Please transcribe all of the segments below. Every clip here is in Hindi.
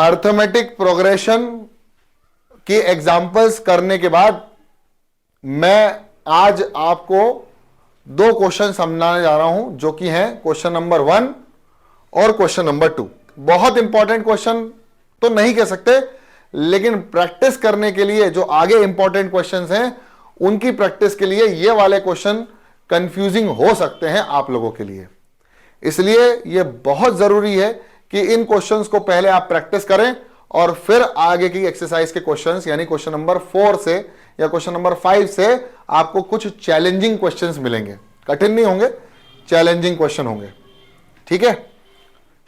अर्थमेटिक प्रोग्रेशन की एग्जाम्पल्स करने के बाद मैं आज आपको दो क्वेश्चन समझाने जा रहा हूं, जो कि हैं क्वेश्चन नंबर 1 और क्वेश्चन नंबर 2। बहुत इंपॉर्टेंट क्वेश्चन तो नहीं कह सकते, लेकिन प्रैक्टिस करने के लिए जो आगे इंपॉर्टेंट क्वेश्चंस हैं उनकी प्रैक्टिस के लिए ये वाले क्वेश्चन कंफ्यूजिंग हो सकते हैं आप लोगों के लिए। इसलिए यह बहुत जरूरी है कि इन क्वेश्चंस को पहले आप प्रैक्टिस करें और फिर आगे की एक्सरसाइज के क्वेश्चंस यानी क्वेश्चन नंबर 4 से या क्वेश्चन नंबर 5 से आपको कुछ चैलेंजिंग क्वेश्चंस मिलेंगे। कठिन नहीं होंगे, चैलेंजिंग क्वेश्चन होंगे। ठीक है,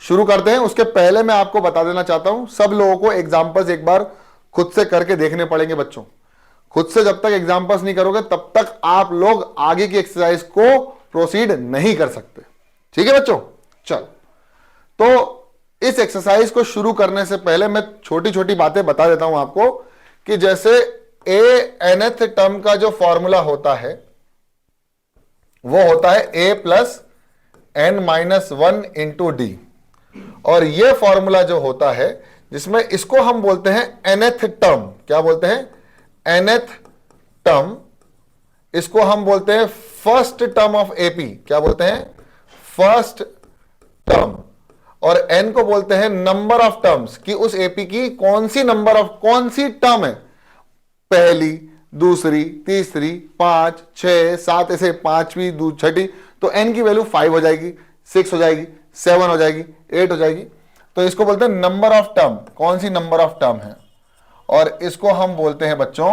शुरू करते हैं। उसके पहले मैं आपको बता देना चाहता हूं, सब लोगों को एग्जांपल्स एक बार खुद से करके देखने पड़ेंगे बच्चों। खुद से जब तक एग्जांपल्स नहीं करोगे तब तक आप लोग आगे की एक्सरसाइज को प्रोसीड नहीं कर सकते। ठीक है बच्चों, चलो तो इस एक्सरसाइज को शुरू करने से पहले मैं छोटी छोटी बातें बता देता हूं आपको कि जैसे ए nth टर्म का जो फॉर्मूला होता है वो होता है a plus n minus 1 into d, और ये फॉर्मूला जो होता है जिसमें इसको हम बोलते हैं nth टर्म। क्या बोलते हैं? nth term. इसको हम बोलते हैं फर्स्ट टर्म ऑफ एपी। क्या बोलते हैं? First term. और n को बोलते हैं नंबर ऑफ टर्म्स, कि उस एपी की कौन सी टर्म है, पहली, दूसरी, तीसरी, 5, 6, 7, ऐसे 5वीं, 6ठी। तो n की वैल्यू 5 हो जाएगी, 6 हो जाएगी, 7 हो जाएगी, 8 हो जाएगी। तो इसको बोलते हैं नंबर ऑफ टर्म, कौन सी नंबर ऑफ टर्म है। और इसको हम बोलते हैं बच्चों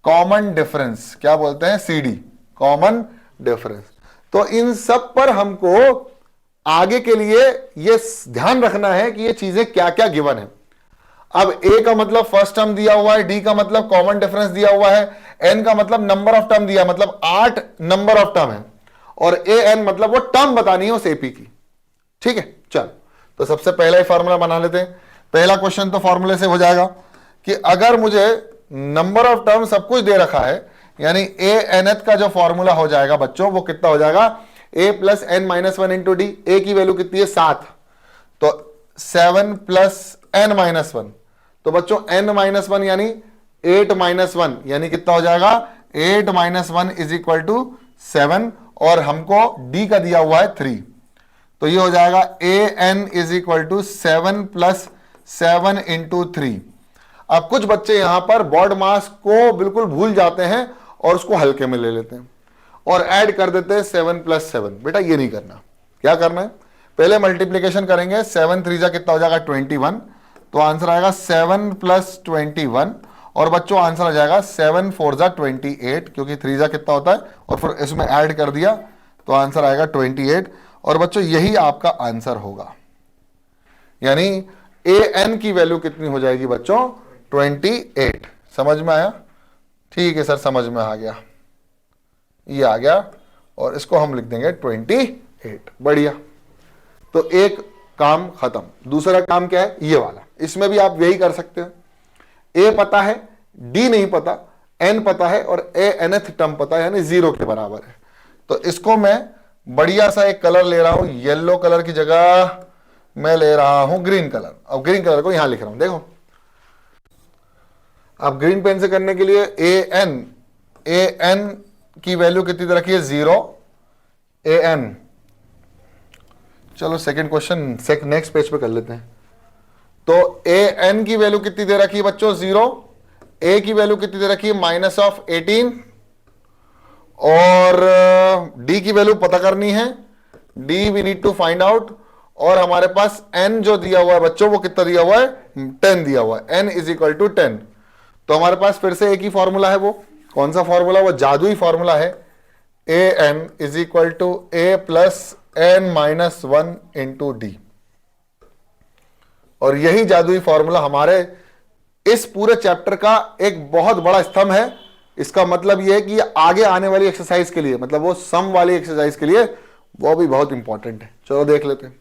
कॉमन डिफरेंस। क्या बोलते हैं? CD, common difference. तो इन सब पर हमको आगे के लिए यह ध्यान रखना है कि ये चीजें क्या क्या गिवन है। अब A का मतलब फर्स्ट टर्म दिया हुआ है, D का मतलब कॉमन डिफरेंस दिया हुआ है, N का मतलब नंबर ऑफ टर्म दिया, मतलब 8 नंबर ऑफ टर्म है, और AN मतलब वो टर्म बतानी है उस एपी की। ठीक है, चल तो सबसे पहला ही फॉर्मूला बना लेते हैं। पहला क्वेश्चन तो फॉर्मूले से हो जाएगा कि अगर मुझे नंबर ऑफ टर्म सब कुछ दे रखा है, यानी ANth का जो फॉर्मूला हो जाएगा बच्चों वो कितना हो जाएगा? a plus n minus 1 into D. A की वैल्यू कितनी है? 7। तो 7 प्लस n माइनस 1, तो बच्चों n माइनस 1 यानी 8 माइनस 1 यानी कितना हो जाएगा? 8 माइनस 1 इज इक्वल टू 7, और हमको d का दिया हुआ है 3। तो ये हो जाएगा an is equal to 7 plus 7 into 3। अब कुछ बच्चे यहां पर बोर्ड मास को बिल्कुल भूल जाते हैं और उसको हल्के में ले लेते हैं और ऐड कर देते हैं 7 प्लस 7। बेटा ये नहीं करना। क्या करना है? पहले मल्टीप्लीकेशन करेंगे, 7 3 जा कितना हो जाएगा? 21। तो आंसर आएगा 7 प्लस 21, और बच्चों आंसर आ जाएगा 7 4 जा 28, क्योंकि 3 जा कितना होता है और फिर इसमें ऐड कर दिया तो आंसर आएगा 28। और बच्चों यही आपका आंसर होगा, यानी an की वैल्यू कितनी हो जाएगी बच्चों? 28। समझ में आया? ठीक है सर, समझ में आ गया, ये आ गया, और इसको हम लिख देंगे 28। बढ़िया। तो एक काम खत्म। दूसरा काम क्या है? ये वाला। इसमें भी आप यही कर सकते हो। a पता है, d नहीं पता, n पता है, और nth टर्म पता है, यानी 0 के बराबर है। तो इसको मैं बढ़िया सा एक कलर ले रहा हूं, येलो कलर की जगह मैं ले रहा हूं ग्रीन कलर। अब ग्रीन कलर को यहां लिख रहा हूं, देखो। अब ग्रीन पेन से करने के लिए an की वैल्यू कितनी दे रखी है? 0। an, चलो सेकंड क्वेश्चन नेक्स्ट पेज पे कर लेते हैं। तो an की वैल्यू कितनी दे रखी है बच्चों? 0। a की वैल्यू कितनी दे रखी है? -18। और d की वैल्यू पता करनी है, d we need to find out. और हमारे पास n जो दिया हुआ है बच्चों वो कितना दिया हुआ है? 10 दिया हुआ है। n is equal to 10। तो हमारे पास फिर से एक ही फॉर्मूला है। वो कौन सा फॉर्मूला? वो जादुई फॉर्मूला है, an is equal to a plus n minus 1 into d. और यही जादुई फॉर्मूला हमारे इस पूरे चैप्टर का एक बहुत बड़ा स्तंभ है। इसका मतलब यह है कि आगे आने वाली एक्सरसाइज के लिए, मतलब वो सम वाली एक्सरसाइज के लिए, वो भी बहुत इंपॉर्टेंट है। चलो देख लेते हैं।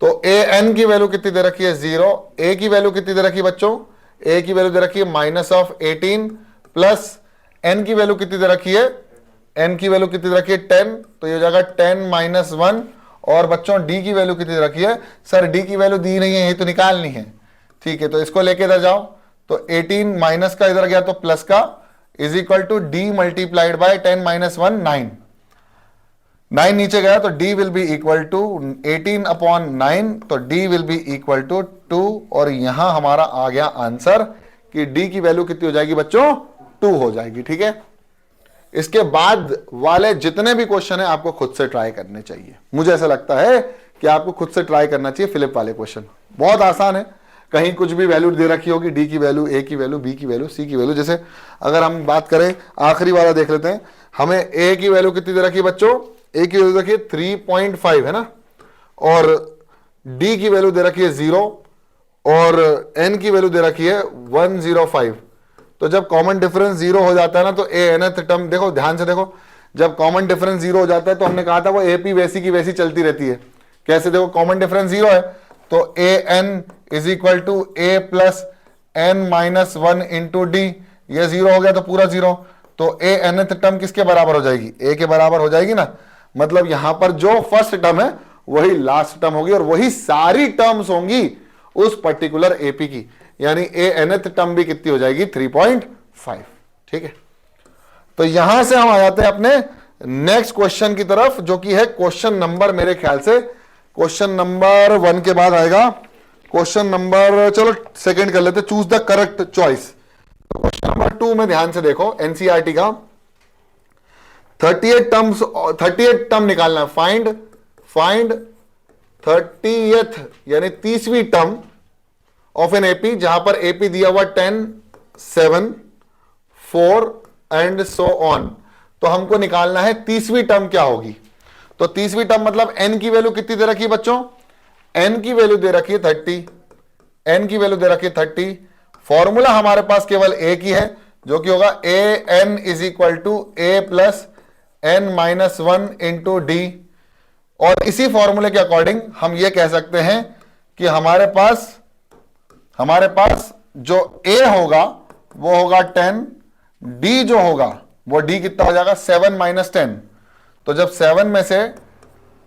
तो an की वैल्यू कितनी दे रखी है? 0। a की वैल्यू कितनी दे रखी है बच्चों? a की वैल्यू दे रखी है -18, प्लस n की वैल्यू कितनी दे रखी है? n की वैल्यू कितनी दे रखी है? 10। तो ये हो जाएगा 10 माइनस 1। और बच्चों d की वैल्यू कितनी दे रखी है? सर d की वैल्यू दी नहीं है, ये तो निकालनी है। ठीक है, तो इसको लेके इधर जाओ, तो 18 माइनस का इधर गया तो प्लस का is equal to d multiplied by 10 minus 1 9, 9 नीचे गया तो d will be equal to 18 upon 9, तो d will be equal to 2, और यहां हमारा आ गया आंसर कि d की वैल्यू कितनी हो जाएगी बच्चों, 2 हो जाएगी। ठीक है, इसके बाद वाले जितने भी क्वेश्चन है आपको खुद से ट्राई करने चाहिए। मुझे ऐसा लगता है कि आपको खुद से ट्राई करना चाहिए फिलिप वाले क्वेश्चन, बहुत आसान है। कहीं कुछ भी वैल्यू दे रखी होगी, डी की वैल्यू, ए की वैल्यू, बी की वैल्यू, सी की वैल्यू। जैसे अगर हम बात करें आखिरी वाला देख लेते हैं, हमें ए की वैल्यू कितनी दे रखी है बच्चों, ए की वैल्यू देखिए 3.5 है ना, और डी की वैल्यू दे रखी है 0, और एन की वैल्यू दे रखी है 105। तो जब कॉमन डिफरेंस 0 हो जाता है ना, तो ए एनथ टर्म देखो, ध्यान से देखो, जब कॉमन डिफरेंस 0 हो जाता है तो हमने कहा था वो एपी वैसी की वैसी चलती रहती है। कैसे, देखो कॉमन डिफरेंस 0 है तो A N is equal to A plus N minus 1 into D, ये 0 हो गया तो पूरा 0, तो ए एनथ टर्म किसके बराबर हो जाएगी, ए के बराबर हो जाएगी ना। मतलब यहां पर जो फर्स्ट टर्म है वही लास्ट टर्म होगी, और वही सारी टर्म्स होंगी उस पर्टिकुलर एपी की, यानी ए एनथ टर्म भी कितनी हो जाएगी, 3.5। ठीक है, तो यहां से हम आ जाते हैं अपने नेक्स्ट क्वेश्चन की तरफ, जो कि है क्वेश्चन नंबर, मेरे ख्याल से क्वेश्चन नंबर 1 के बाद आएगा क्वेश्चन नंबर, चलो सेकंड कर लेते, चूज द करेक्ट चॉइस। तो क्वेश्चन नंबर 2 में ध्यान से देखो, एनसीईआरटी का 38 टर्म निकालना है। फाइंड 30th यानी 30वीं टर्म ऑफ एन एपी, जहां पर एपी दिया हुआ 10, 7, 4 एंड सो ऑन। तो हमको निकालना है 30वीं टर्म क्या होगी। तो 30वीं टर्म मतलब n की वैल्यू कितनी दे रखी है बच्चों, n की वैल्यू दे रखी है 30, n की वैल्यू दे रखी है 30। फॉर्मूला हमारे पास केवल a की है, जो कि होगा a n is equal to a plus n minus 1 into d. और इसी फॉर्मूले के अकॉर्डिंग हम ये कह सकते हैं कि हमारे पास जो a होगा वो होगा 10, d जो होगा वो d कितना हो जाएगा, 7 माइनस 10। तो जब 7 में से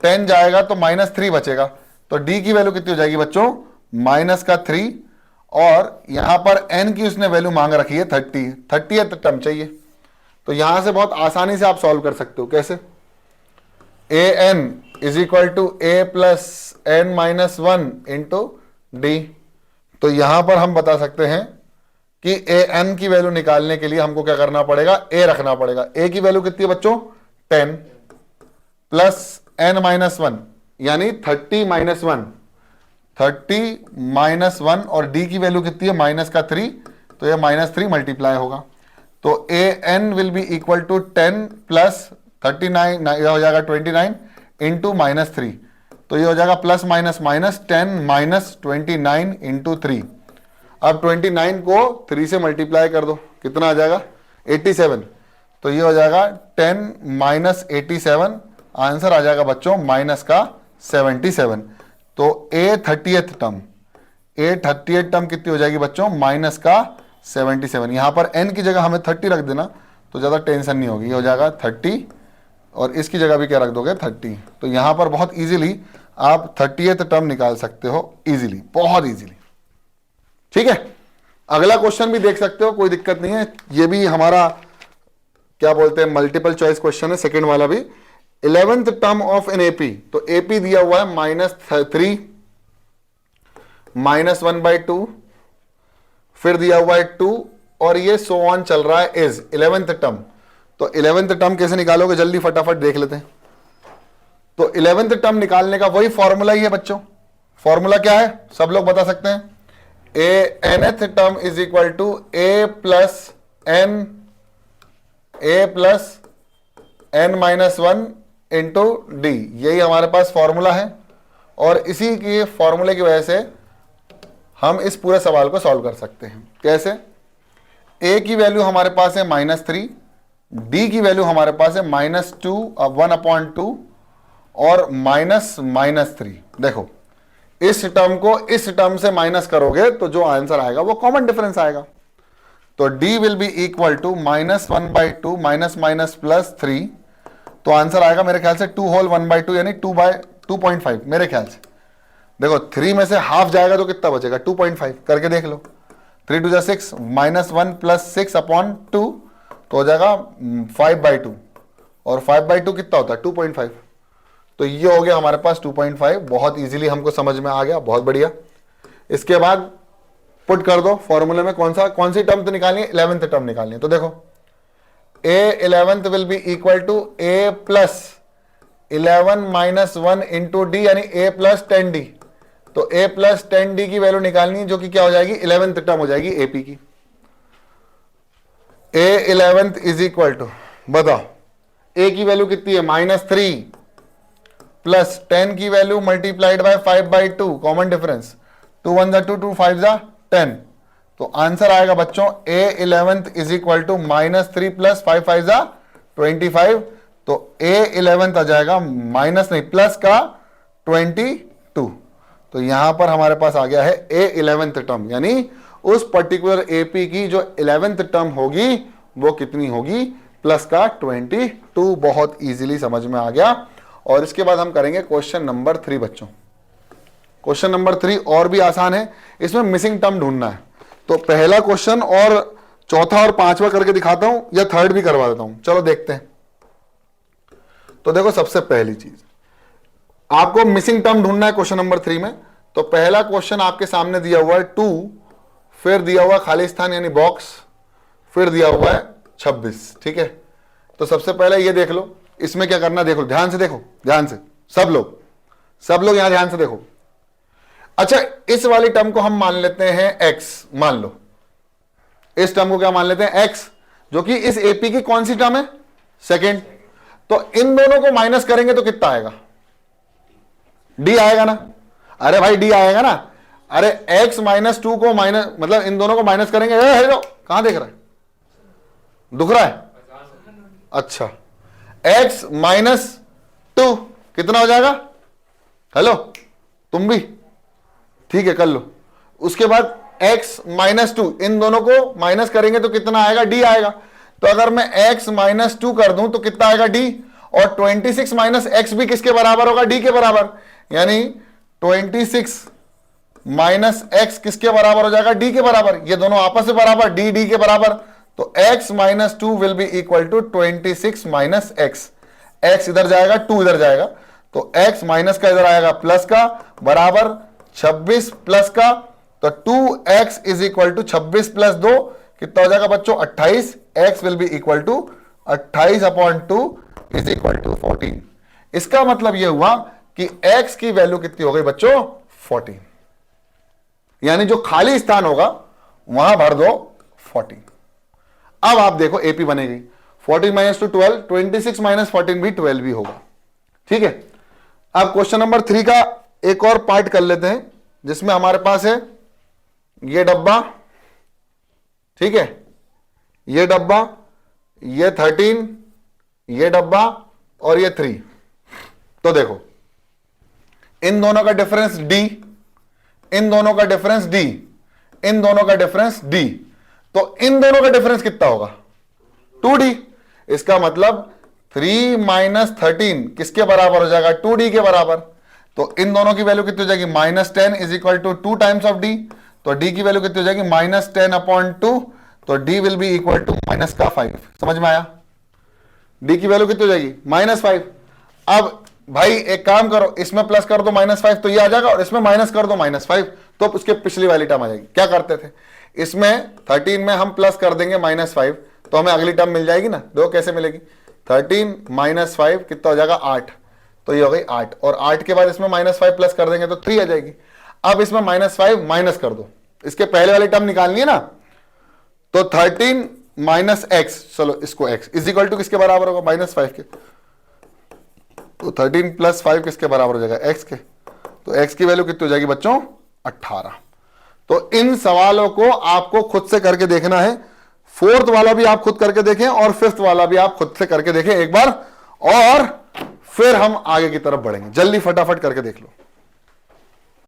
10 जाएगा तो -3 बचेगा, तो d की वैल्यू कितनी हो जाएगी बच्चों, -3। और यहां पर n की उसने वैल्यू मांग रखी है 30th टर्म चाहिए। तो यहां से बहुत आसानी से आप सॉल्व कर सकते हो। कैसे, A N is equal to A plus N minus 1 into D. तो यहां पर हम बता सकते हैं कि ए एन की वैल्यू निकालने के लिए हमको क्या करना पड़ेगा, ए रखना पड़ेगा। ए की वैल्यू कितनी है बच्चों, 10 प्लस एन माइनस 1 यानी 30 माइनस 1, 30 माइनस 1, और डी की वैल्यू कितनी है, -3, तो ये -3 मल्टीप्लाई होगा। तो A N will be equal to 10 plus 39, यह हो जाएगा 29 इंटू -3, तो ये हो जाएगा plus minus minus 10 minus 29 into 3। अब 29 को 3 से मल्टीप्लाई कर दो, कितना आ जाएगा, 87। तो ये हो जाएगा 10 माइनस 87, आंसर आ जाएगा बच्चों माइनस का 77। तो ए 30th टर्म कितनी हो जाएगी बच्चों, माइनस का 77। यहां पर n की जगह हमें 30 रख देना तो ज्यादा टेंशन नहीं होगी, ये हो जाएगा 30, और इसकी जगह भी क्या रख दोगे, 30। तो यहां पर बहुत इजीली आप 30th टर्म निकाल सकते हो, इजीली, बहुत इजीली। ठीक है, अगला क्वेश्चन भी देख सकते हो, कोई दिक्कत नहीं है। ये भी हमारा क्या बोलते हैं, मल्टीपल चॉइस क्वेश्चन है, सेकंड वाला भी। 11th term of an AP, तो एपी दिया हुआ है -3 -1/2, फिर दिया हुआ है 2, और ये सो ऑन चल रहा है इज 11th टर्म। तो 11th टर्म कैसे निकालोगे, जल्दी फटाफट देख लेते हैं। तो 11th टर्म निकालने का वही फॉर्मूला ही है बच्चों। फॉर्मूला क्या है, सब लोग बता सकते हैं। A nth term is equal to A plus N minus 1 into d, यही हमारे पास फॉर्मूला है। और इसी के फॉर्मूले की वजह से हम इस पूरे सवाल को सॉल्व कर सकते हैं। कैसे, ए की वैल्यू हमारे पास है -3, डी की वैल्यू हमारे पास है -2 1/2 और -3। देखो इस टर्म को इस टर्म से माइनस करोगे तो जो आंसर आएगा वो कॉमन डिफरेंस आएगा। तो d will be equal to -1/2 minus plus 3, तो आंसर आएगा मेरे ख्याल से 2 होल 1/2 यानी 2/2.5 मेरे ख्याल से। देखो 3 में से हाफ जाएगा तो कितना बचेगा 2.5, करके देख लो। 3 2 6 -1 + 6 अपॉन 2 तो हो जाएगा 5/2, और 5/2 कितना होता है 2.5। तो ये हो गया हमारे पास 2.5, बहुत इजीली हमको समझ में आ गया, बहुत बढ़िया। इसके बाद पुट कर दो फॉर्मूले में, कौन सी टर्म तो निकालनी है, 11th टर्म निकालनी है। तो देखो a11th will be equal to a plus 11 - 1 into डी, यानी a प्लस 10d। तो a प्लस 10d की वैल्यू निकालनी है, जो कि क्या हो जाएगी 11th टर्म हो जाएगी AP की। a11th इज इक्वल टू, बताओ a की वैल्यू कितनी है -3 प्लस 10 की value multiplied by 5/2, common difference, 2 1 2 2 5 10। तो आंसर आएगा बच्चों a11th is equal to -3 plus 5 5 25। तो a11th आ जाएगा माइनस नहीं प्लस का 22। तो यहां पर हमारे पास आ गया है a11th टर्म, यानी उस पर्टिकुलर AP की जो 11th टर्म होगी वो कितनी होगी, प्लस का 22। बहुत इजीली समझ में आ गया। और इसके बाद हम करेंगे क्वेश्चन नंबर 3 बच्चों। क्वेश्चन नंबर 3 और भी आसान है, इसमें मिसिंग टर्म ढूंढना है। तो पहला क्वेश्चन और चौथा और पांचवा करके दिखाता हूं, या थर्ड भी करवा देता हूं, चलो देखते हैं। तो देखो सबसे पहली चीज आपको मिसिंग टर्म ढूंढना है क्वेश्चन नंबर 3 में। तो पहला क्वेश्चन आपके सामने दिया हुआ है 2, फिर दिया हुआ खाली स्थान यानी बॉक्स, फिर दिया हुआ है 26, ठीक है। तो सबसे पहले ये देख लो इसमें क्या करना है, देखो ध्यान से, देखो ध्यान से, सब लोग यहां ध्यान से देखो। अच्छा, इस वाली टर्म को हम मान लेते हैं x, मान लो इस टर्म को क्या मान लेते हैं x, जो कि इस AP की कौन सी टर्म है, सेकंड। तो इन दोनों को माइनस करेंगे तो कितना आएगा, d आएगा ना। अरे भाई d आएगा ना। अरे x -2 को माइनस, मतलब इन दोनों को माइनस करेंगे, कहां देख रहा है, दुख रहा है, अच्छा x -2 कितना हो जाएगा, हेलो तुम भी ठीक है कर लो। उसके बाद x -2 इन दोनों को माइनस करेंगे तो कितना आएगा, d आएगा। तो अगर मैं x -2 कर दूं तो कितना आएगा d, और 26 - x भी किसके बराबर होगा, d के बराबर, यानी 26 - x किसके बराबर हो जाएगा, d के बराबर। ये दोनों आपस में बराबर, d के बराबर। तो x -2 will be equal to 26 - x। x इधर जाएगा, 2 इधर जाएगा, तो x माइनस का इधर आएगा प्लस का, बराबर 26 प्लस का। तो 2x is equal to 26 plus 2 कितना हो जाएगा बच्चों 28। x will be equal to 28/2 is equal to 14। इसका मतलब यह हुआ कि x की वैल्यू कितनी हो गई बच्चों 14, यानी जो खाली स्थान होगा वहां भर दो 14। अब आप देखो AP बनेगी 14 - 2 12, 26 - 14 भी 12 भी होगा, ठीक है। अब क्वेश्चन नंबर 3 का एक और पार्ट कर लेते हैं, जिसमें हमारे पास है ये डब्बा, ठीक है, ये डब्बा, ये 13, ये डब्बा और ये 3। तो देखो इन दोनों का डिफरेंस D, इन दोनों का डिफरेंस D, इन दोनों का डिफरेंस D। तो इन दोनों का डिफरेंस कितना होगा 2D। इसका मतलब 3 - 13 किसके बराबर हो जाएगा 2D के बराबर। तो इन दोनों की वैल्यू कितनी हो जाएगी -10 is equal to 2 times of D। तो D की वैल्यू कितनी हो जाएगी -10/2। तो D will be equal to -5। समझ में आया, D की वैल्यू कितनी हो जाएगी -5। अब भाई एक काम करो, इसमें प्लस कर दो -5 तो ये आ जाएगा, और इसमें माइनस कर दो -5 तो उसके पिछली वाली टर्म आ जाएगी। क्या करते थे, इसमें 13 में हम प्लस कर देंगे -5 तो हमें अगली टर्म मिल जाएगी ना। दो कैसे मिलेगी, 13 - 5 कितना हो जाएगा 8, तो ये हो गई 8, और 8 के बाद इसमें -5 प्लस कर देंगे तो 3 आ जाएगी। अब इसमें -5 माइनस कर दो, इसके पहले वाली टर्म निकालनी है ना। तो 13 - x, चलो इसको x इज इक्वल टू किसके बराबर होगा -5 के। तो 13 + 5 किसके बराबर हो जाएगा x के। तो x की वैल्यू कितनी हो जाएगी बच्चों 18। तो इन सवालों को आपको खुद से करके देखना है। 4th वाला भी आप खुद करके देखें और 5th वाला भी आप खुद से करके देखें एक बार, और फिर हम आगे की तरफ बढ़ेंगे। जल्दी फटाफट करके देख लो।